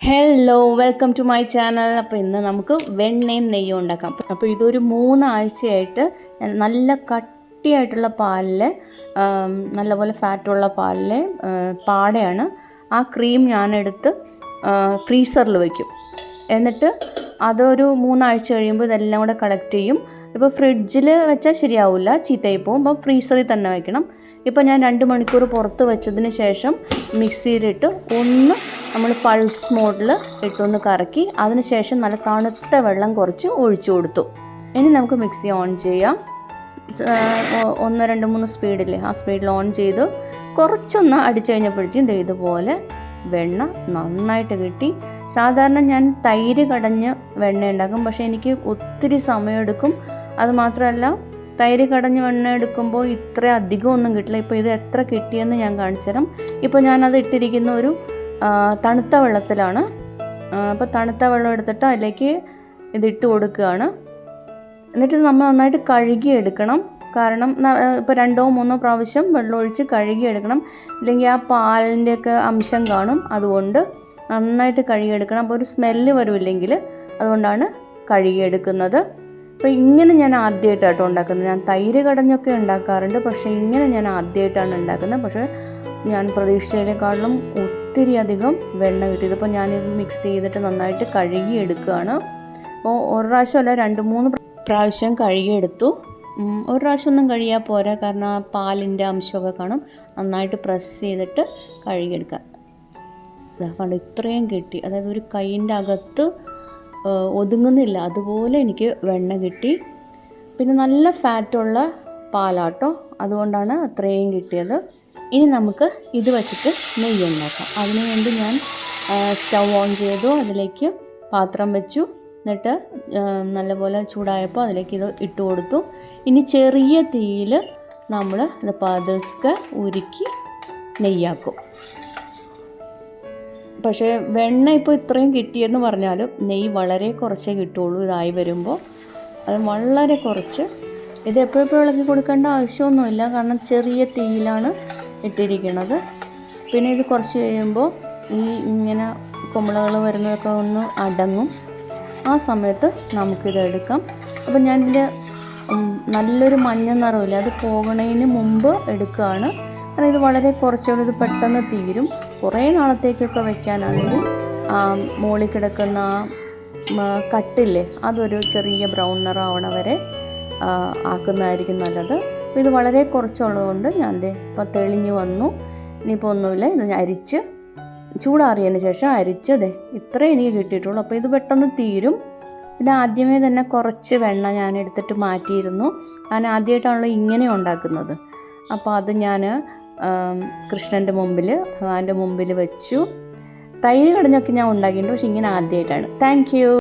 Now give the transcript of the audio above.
Hello, welcome to my channel. അപ്പോൾ ഇന്ന് നമുക്ക് വെണ്ണയും നെയ്യും ഉണ്ടാക്കാം. അപ്പോൾ ഇതൊരു 3 ആഴ്ചയായിട്ട് നല്ല കട്ടിയായിട്ടുള്ള പാലിൽ, നല്ലപോലെ ഫാറ്റുള്ള പാലിൽ പാടയാണ്. ആ ക്രീം ഞാനെടുത്ത് ഫ്രീസറിൽ വയ്ക്കും. എന്നിട്ട് അതൊരു 3 ആഴ്ച കഴിയുമ്പോൾ ഇതെല്ലാം കൂടെ കളക്ട് ചെയ്യും. ഇപ്പോൾ ഫ്രിഡ്ജിൽ വെച്ചാൽ ശരിയാവില്ല, ചീത്തയായി പോകും. അപ്പോൾ ഫ്രീസറിൽ തന്നെ വയ്ക്കണം. ഇപ്പോൾ ഞാൻ 2 മണിക്കൂർ പുറത്ത് വെച്ചതിന് ശേഷം മിക്സിയിലിട്ട് ഒന്ന് നമ്മൾ പൾസ് മോഡിൽ ഇട്ടൊന്ന് കറക്കി, അതിന് ശേഷം നല്ല തണുത്ത വെള്ളം കുറച്ച് ഒഴിച്ചു കൊടുത്തു. ഇനി നമുക്ക് മിക്സി ഓൺ ചെയ്യാം. 1, 2, 3 സ്പീഡില്ലേ, ആ സ്പീഡിൽ ഓൺ ചെയ്ത് കുറച്ചൊന്ന് അടിച്ചു കഴിഞ്ഞപ്പോഴത്തേക്കും ഇതുപോലെ വെണ്ണ നന്നായിട്ട് കിട്ടി. സാധാരണ ഞാൻ തൈര് കടഞ്ഞ് വെണ്ണ ഉണ്ടാക്കും, പക്ഷേ എനിക്ക് ഒത്തിരി സമയമെടുക്കും. അതുമാത്രമല്ല, തൈര് കടഞ്ഞ് വെണ്ണ എടുക്കുമ്പോൾ ഇത്ര അധികം ഒന്നും കിട്ടില്ല. ഇപ്പോൾ ഇത് എത്ര കിട്ടിയെന്ന് ഞാൻ കാണിച്ചു തരാം. ഇപ്പോൾ ഞാനത് ഇട്ടിരിക്കുന്ന ഒരു തണുത്ത വെള്ളത്തിലാണ്. അപ്പോൾ തണുത്ത വെള്ളം എടുത്തിട്ട് അതിലേക്ക് ഇതിട്ട് കൊടുക്കുകയാണ്. എന്നിട്ട് നമ്മൾ നന്നായിട്ട് കഴുകിയെടുക്കണം. കാരണം ഇപ്പോൾ 2 or 3 പ്രാവശ്യം വെള്ളമൊഴിച്ച് കഴുകിയെടുക്കണം. ഇല്ലെങ്കിൽ ആ പാലിൻ്റെയൊക്കെ അംശം കാണും. അതുകൊണ്ട് നന്നായിട്ട് കഴുകിയെടുക്കണം. അപ്പോൾ ഒരു സ്മെല്ല് വരുമില്ലെങ്കിൽ, അതുകൊണ്ടാണ് കഴുകിയെടുക്കുന്നത്. അപ്പോൾ ഇങ്ങനെ ഞാൻ ആദ്യമായിട്ടാട്ടോ ഉണ്ടാക്കുന്നത്. ഞാൻ തൈര് കടഞ്ഞൊക്കെ ഉണ്ടാക്കാറുണ്ട്, പക്ഷേ ഇങ്ങനെ ഞാൻ ആദ്യമായിട്ടാണ് ഉണ്ടാക്കുന്നത്. പക്ഷേ ഞാൻ പ്രതീക്ഷിച്ചതിനേക്കാളും ഒത്തിരി അധികം വെണ്ണ കിട്ടിയത്. അപ്പോൾ ഞാനിത് മിക്സ് ചെയ്തിട്ട് നന്നായിട്ട് കഴുകിയെടുക്കുകയാണ്. അപ്പോൾ ഒരു പ്രാവശ്യമല്ല, 2-3 പ്രാവശ്യം കഴുകിയെടുത്തു. ഒരു പ്രാവശ്യമൊന്നും കഴുകിയാൽ പോരാ, കാരണം ആ പാലിൻ്റെ അംശമൊക്കെ കാണും. നന്നായിട്ട് പ്രസ് ചെയ്തിട്ട് കഴുകിയെടുക്കുക. കണ്ട് ഇത്രയും കിട്ടി. അതായത് ഒരു കൈയിൻ്റെ അകത്ത് ഒതുങ്ങുന്നില്ല, അതുപോലെ എനിക്ക് വെണ്ണ കിട്ടി. പിന്നെ നല്ല ഫാറ്റുള്ള പാലാട്ടോ, അതുകൊണ്ടാണ് അത്രയും കിട്ടിയത്. ഇനി നമുക്ക് ഇത് വച്ചിട്ട് നെയ്യ് ഉണ്ടാക്കാം. അതിനു വേണ്ടി ഞാൻ സ്റ്റൗ ഓൺ ചെയ്തു, അതിലേക്ക് പാത്രം വെച്ചു. എന്നിട്ട് നല്ലപോലെ ചൂടായപ്പോൾ അതിലേക്ക് ഇത് ഇട്ട് കൊടുത്തു. ഇനി ചെറിയ തീയിൽ നമ്മൾ ഇത് പതുക്കെ ഉരുക്കി നെയ്യാക്കും. പക്ഷേ വെണ്ണ ഇപ്പോൾ ഇത്രയും കിട്ടിയെന്ന് പറഞ്ഞാലും നെയ്യ് വളരെ കുറച്ചേ കിട്ടുള്ളൂ. ഇതായി വരുമ്പോൾ അത് വളരെ കുറച്ച്. ഇത് എപ്പോഴെപ്പോഴും ഇളക്കി കൊടുക്കേണ്ട ആവശ്യമൊന്നുമില്ല, കാരണം ചെറിയ തീയിലാണ് ഇട്ടിരിക്കുന്നത്. പിന്നെ ഇത് കുറച്ച് കഴിയുമ്പോൾ ഈ ഇങ്ങനെ കുമ്പളകൾ വരുന്നതൊക്കെ ഒന്ന് അടങ്ങും. ആ സമയത്ത് നമുക്കിത് എടുക്കാം. അപ്പോൾ ഞാനിതിൻ്റെ നല്ലൊരു മഞ്ഞ നിറമില്ല, അത് പോകണതിന് മുമ്പ് എടുക്കുകയാണ്. കാരണം ഇത് വളരെ കുറച്ചുകൂടി, ഇത് പെട്ടെന്ന് തീരും. കുറേ നാളത്തേക്കൊക്കെ വയ്ക്കാനാണെങ്കിൽ മുകളിൽ കിടക്കുന്ന കട്ടില്ലേ, അതൊരു ചെറിയ ബ്രൗൺ നിറം ആവണ വരെ ആക്കുന്നതായിരിക്കും നല്ലത്. അപ്പോൾ ഇത് വളരെ കുറച്ചുള്ളതുകൊണ്ട് ഞാൻ ഇപ്പോൾ തെളിഞ്ഞ് വന്നു. ഇനിയിപ്പോൾ ഒന്നുമില്ല, ഇത് ഞാൻ അരിച്ച് ചൂടാറിയതിന് ശേഷം അരിച്ചതേ ഇത്രയും എനിക്ക് കിട്ടിയിട്ടുള്ളൂ. അപ്പോൾ ഇത് പെട്ടെന്ന് തീരും. ഇത് ആദ്യമേ തന്നെ കുറച്ച് വെണ്ണ ഞാൻ എടുത്തിട്ട് മാറ്റിയിരുന്നു. ഞാൻ ആദ്യമായിട്ടാണല്ലോ ഇങ്ങനെ ഉണ്ടാക്കുന്നത്. അപ്പോൾ അത് ഞാൻ കൃഷ്ണൻ്റെ മുമ്പിൽ, ഭഗവാന്റെ മുമ്പിൽ വെച്ചു. തൈര് കടഞ്ഞൊക്കെ ഞാൻ ഉണ്ടാക്കിയിട്ടുണ്ട്, പക്ഷെ ഇങ്ങനെ ആദ്യമായിട്ടാണ്. Thank you.